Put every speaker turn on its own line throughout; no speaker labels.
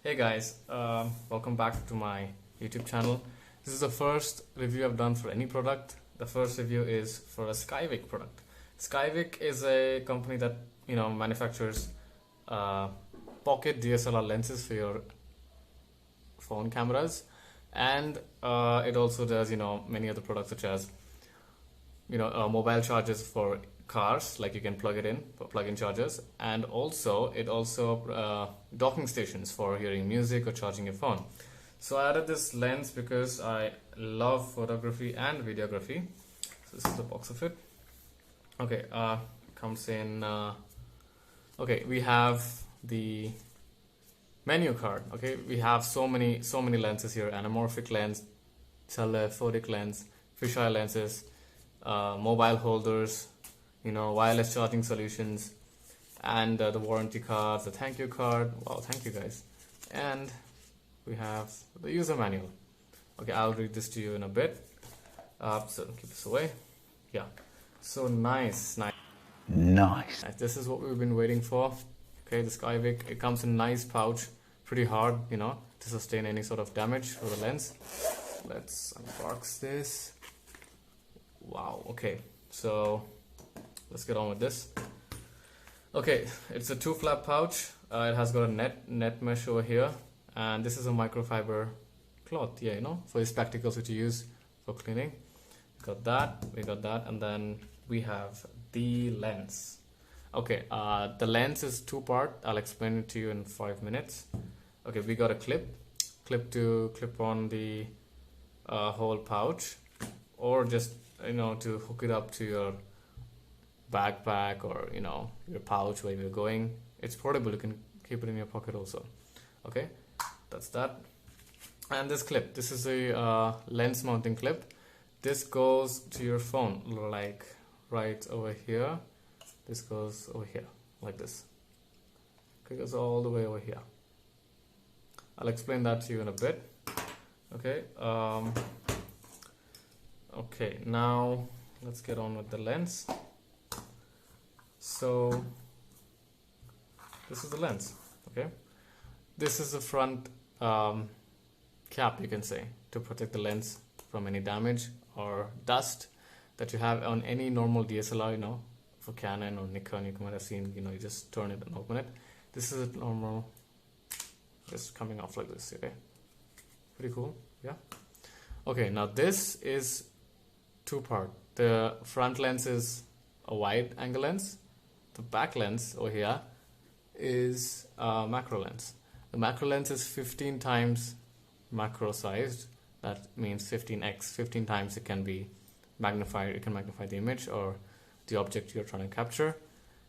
Hey guys, welcome back to my YouTube channel. This is the first review I've done for any product. The first review is for a Skyvik product. Skyvik is a company that manufactures pocket DSLR lenses for your phone cameras, and it also does many other products such as mobile chargers for cars, like you can plug it in for plug-in chargers, and also it docking stations for hearing music or charging your phone. So I added this lens because I love photography and videography. So this is the box of it. Okay, comes in. Okay, we have the menu card. Okay, we have so many lenses here: anamorphic lens, telephotic lens, fisheye lenses, mobile holders, wireless charging solutions, and the warranty cards, the thank you card. Wow, thank you guys. And we have the user manual. Okay, I'll read this to you in a bit. So keep this away. Yeah, so nice. This is what we've been waiting for. Okay, the Skyvik, it comes in a nice pouch, pretty hard, to sustain any sort of damage for the lens. Let's unbox this. Wow, okay, so let's get on with this. Okay, it's a 2-flap pouch. It has got a net mesh over here, and this is a microfiber cloth, for your spectacles which you use for cleaning. We got that, and then we have the lens. Okay, the lens is 2-part. I'll explain it to you in 5 minutes. Okay, we got a clip to clip on the whole pouch, or just to hook it up to your backpack or your pouch where you're going. It's portable, you can keep it in your pocket also. Okay, that's that. And this clip, this is a lens mounting clip. This goes to your phone, like right over here. This goes over here, like this. Okay, it goes all the way over here. I'll explain that to you in a bit. Okay, okay, now let's get on with the lens. So this is the lens. Okay, this is the front cap, you can say, to protect the lens from any damage or dust that you have on any normal DSLR. For Canon or Nikon, you might have seen, you just turn it and open it. This is a normal, just coming off like this. Okay, pretty cool. Yeah. Okay, now this is 2-part. The front lens is a wide angle lens. The back lens over here is a macro lens. The macro lens is 15 times macro sized. That means 15x, 15 times it can be magnified. It can magnify the image or the object you're trying to capture.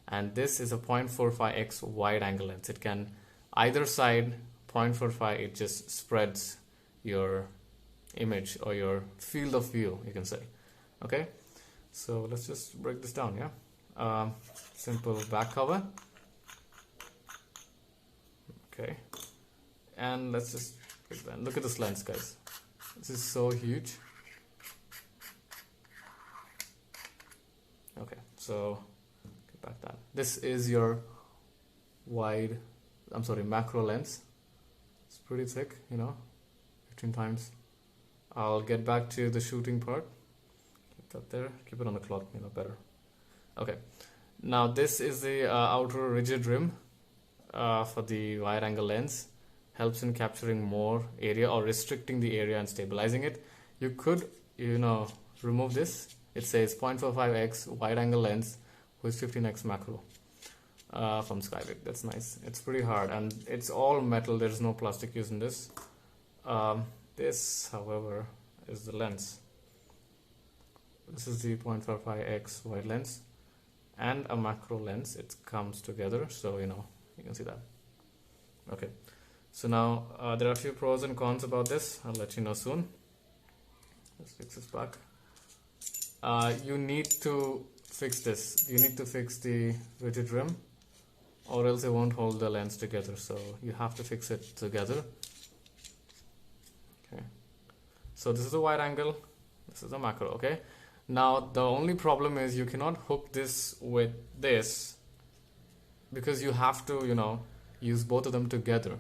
And this is a 0.45x wide angle lens. It can either side 0.45, it just spreads your image or your field of view, you can say. Okay, so let's just break this down. Yeah, simple back cover. Okay, and let's just look at this lens, guys. This is so huge. Okay, so get back that. This is your macro lens. It's pretty thick, 15 times. I'll get back to the shooting part. Keep that there. Keep it on the cloth, better. Okay, now this is the outer rigid rim for the wide angle lens. Helps in capturing more area or restricting the area and stabilizing it. You could, remove this. It says 0.45x wide angle lens with 15x macro from Skyvik. That's nice. It's pretty hard and it's all metal. There's no plastic used in this. This, however, is the lens. This is the 0.45x wide lens and a macro lens. It comes together, so you can see that. Okay, so now there are a few pros and cons about this. I'll let you know soon. Let's fix this back. You need to fix this. You need to fix the rigid rim, or else it won't hold the lens together. So you have to fix it together. Okay. So this is a wide angle. This is a macro. Okay. Now the only problem is you cannot hook this with this because you have to, use both of them together.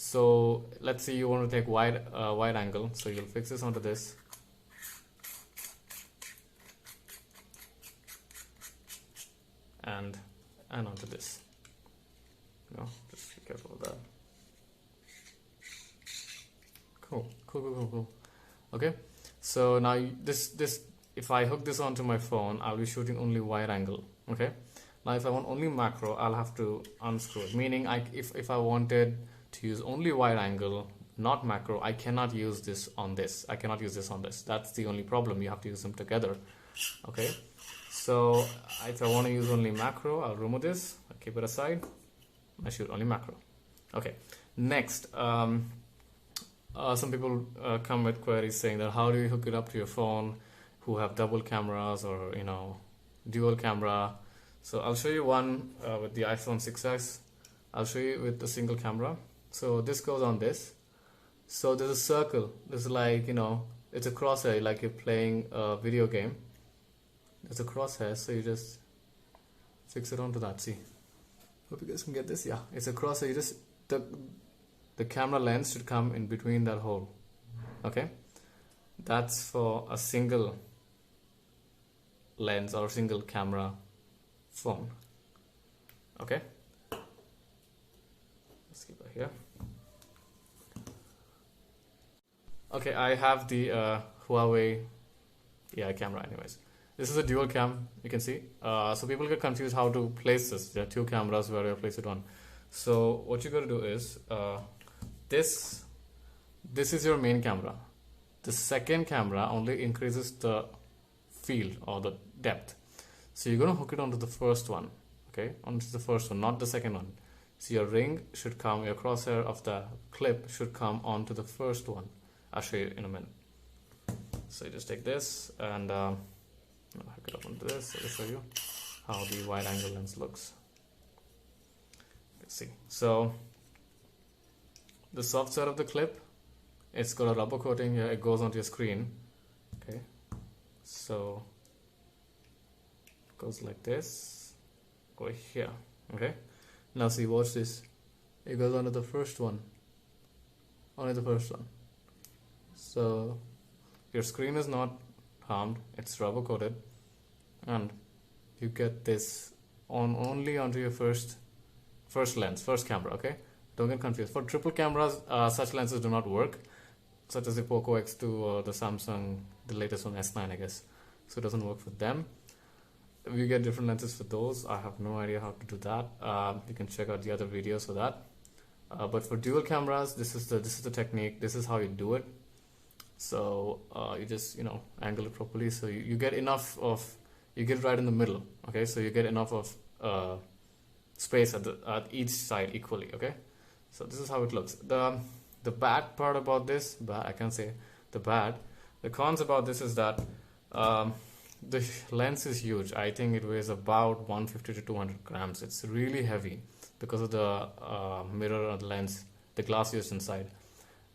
So let's say you want to take wide angle, so you'll fix this onto this, and onto this. No, just be careful with that. Cool. Okay, so now this if I hook this onto my phone, I'll be shooting only wide angle. Okay, now if I want only macro, I'll have to unscrew it, meaning if I wanted to use only wide angle, not macro, I cannot use this on this. I cannot use this on this. That's the only problem. You have to use them together. Okay, so if I want to use only macro, I'll remove this, I'll keep it aside, I shoot only macro. Okay, next, some people come with queries saying that how do you hook it up to your phone who have double cameras or dual camera. So I'll show you one with the iPhone 6s. I'll show you with the single camera. So this goes on this. So there's a circle. There's like, it's a crosshair, like you're playing a video game. There's a crosshair, so you just fix it onto that. See, hope you guys can get this. Yeah, it's a crosshair. You just the camera lens should come in between that hole. Okay, that's for a single lens or single camera phone. Okay, let's keep it here. Okay, I have the Huawei AI camera anyways. This is a dual cam, you can see. So people get confused how to place this. There are two cameras, where do you place it on? So what you got to do is, this is your main camera. The second camera only increases the field or the depth. So you're going to hook it onto the first one, okay? Onto the first one, not the second one. So your ring should come, your crosshair of the clip should come onto the first one. I'll show you in a minute. So you just take this and hook it up onto this. I'll show you how the wide angle lens looks. Let's see. So the soft side of the clip, it's got a rubber coating here. It goes onto your screen. Okay. So it goes like this. Go here. Okay. Now see, watch this. It goes onto the first one. Only the first one. So your screen is not harmed, it's rubber coated, and you get this on only onto your first lens, first camera. Okay, don't get confused. For triple cameras, such lenses do not work, such as the Poco X2 or the Samsung, the latest one, S9 I guess. So it doesn't work for them. We get different lenses for those. I have no idea how to do that. You can check out the other videos for that. But for dual cameras, this is the technique. This is how you do it. So you just angle it properly, so you get enough of, you get right in the middle. Okay, so you get enough of space at each side equally. Okay, so this is how it looks. The bad part about this, I can't say the bad. The cons about this is that the lens is huge. I think it weighs about 150 to 200 grams. It's really heavy because of the mirror of the lens, the glass used inside.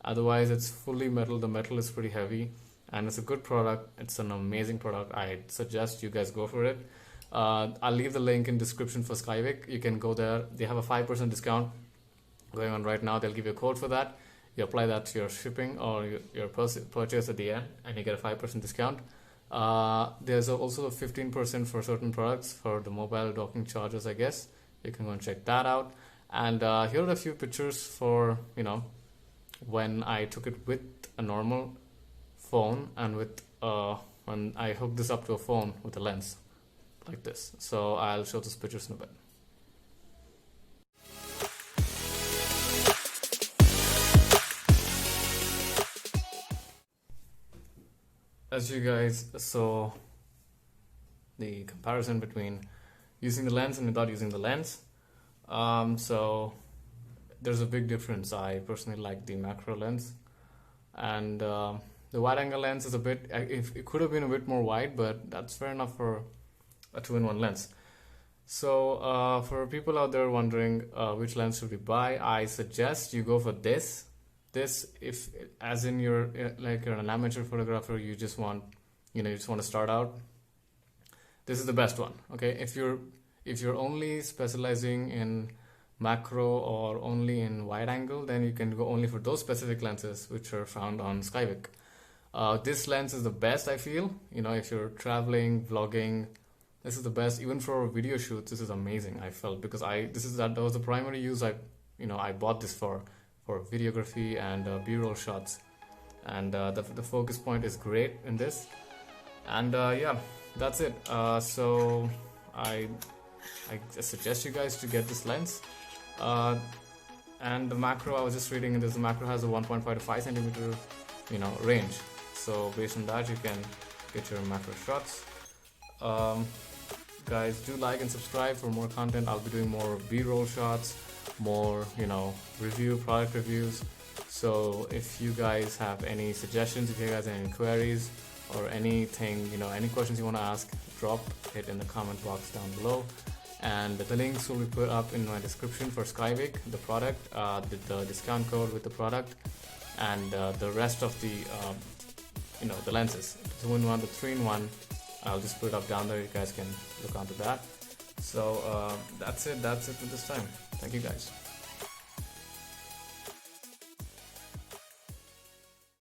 Otherwise, it's fully metal. The metal is pretty heavy, and it's a good product. It's an amazing product. I suggest you guys go for it. I'll leave the link in description for Skyvik. You can go there. They have a 5% discount going on right now. They'll give you a code for that. You apply that to your shipping or your purchase at the end, and you get a 5% discount. There's also a 15% for certain products for the mobile docking chargers, I guess. You can go and check that out. And here are a few pictures for when I took it with a normal phone and with when I hooked this up to a phone with a lens like this. So I'll show those pictures in a bit. As you guys saw the comparison between using the lens and without using the lens, so there's a big difference. I personally like the macro lens, and the wide angle lens is a bit, it could have been a bit more wide, but that's fair enough for a 2-in-1 lens. So for people out there wondering which lens should we buy, I suggest you go for this. If as in you're an amateur photographer, you just want to start out, this is the best one. Okay, if you're only specializing in macro or only in wide angle, then you can go only for those specific lenses which are found on Skyvik. This lens is the best, I feel. If you're traveling, vlogging, this is the best. Even for video shoots, this is amazing, I felt, because that was the primary use I bought this for videography and B-roll shots. And the focus point is great in this. And yeah, that's it. So I suggest you guys to get this lens. And the macro, I was just reading this, the macro has a 1.5 to 5 centimeter range. So based on that, you can get your macro shots. Guys, do like and subscribe for more content. I'll be doing more B-roll shots, more product reviews. So if you guys have any suggestions, if you guys have any queries or anything, any questions you want to ask, drop it in the comment box down below. And the links will be put up in my description for Skyvik, the product, the discount code with the product, and the rest of the the lenses. So when you want the 3-in-1, I'll just put it up down there. You guys can look onto that. So that's it for this time. Thank you guys.